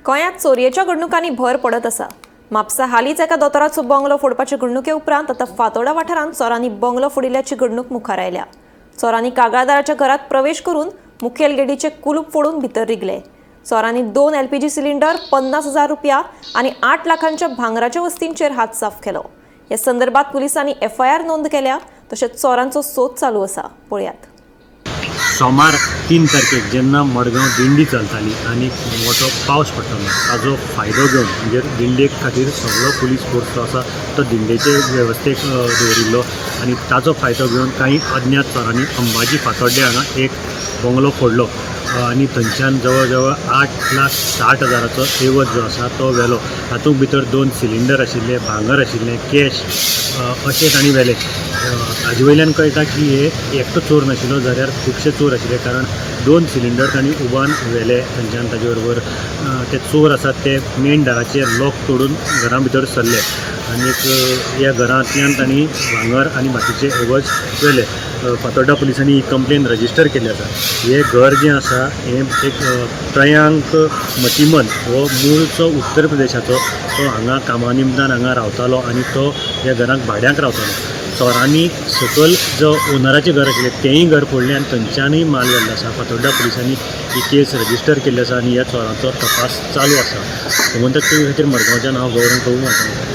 गोंयांत चोरयेच्या घडणुकांनी भर पडत आसा। म्हापसा हालींच एका दोतोराचो बंगलो फोडपाचे घडणुके उपरांत आतां फातोर्डा वाठारांत चोरांनी बंगलो फोडिल्ल्याची घडणूक मुखार आयल्या। चोरांनी कागाळदाराच्या घरात प्रवेश करून मुखेल गेटीचे कुलूप फोडून भितर रिगले। चोरांनी 2 LPG सिलिंडर, 50,000 रुपया आनी 8 लाखांच्या भांगराच्या वस्तींचेर हात साफ केलो। ह्या संदर्भात पुलिसांनी FIR नोंद केल्या, तशेंच चोरांचो सोद चालू आसा। पळयात। सोमार 3 तारखेक जेन्ना मडगांव दिंडी चलताली आनी मोठो पावस पडटालो, ताजो फायदो घेवन म्हणजे दिंडे खातीर सगळो पुलीस फोर्स जो आसा तो दिंडेचे वेवस्थेक दवरिल्लो आनी ताजो फायदो घेवन काही अज्ञात चोरांनी अंबाजी फातोड्डे हांगा एक बंगलो फोडलो आनी थंयच्यान जवळ जवळ 8,60,000चो एवज जो आसा तो व्हेलो। तातूंत भितर 2 सिलिंडर आशिल्ले, भांगर आशिल्लें, कॅश अशें तांणी व्हेलें। हाजे वयल्यान कळटा की हे एकटो चोर नाशिल्लो, जाल्यार खुबशे चोर आशिल्ले, कारण 2 सिलिंडर तांणी उबान व्हेले। थंयच्यान ताजे बरोबर ते चोर आसात ते मेन दाराचे लॉक तोडून घरा भितर सरले आनी ह्या घरांतल्यान तांणी भांगर आनी बाकीचे एवज व्हेले। फातोर्डा पुलिसांनी ही कंप्लेन रजिस्टर केल्ली आसा। हे घर जें आसा हें एक प्रयांक मतिमन हो मूळचो उत्तर प्रदेशाचो, तो हांगा कामा निमतान हांगा रावतालो आनी तो ह्या घराक भाड्याक रावतालो। चोरांनी सकयल जो ओनराचें घर आशिल्लें तेंय घर फोडलें आनी थंयच्यानय माल व्हेल्लो आसा। फातोर्डा पुलिसांनी ही केस रजिस्टर केल्ली आसा आनी ह्या चोरांचो तपास चालू आसा। म्हणटकच ते खातीर मडगांवच्यान हांव गौरव प्रभू मारता।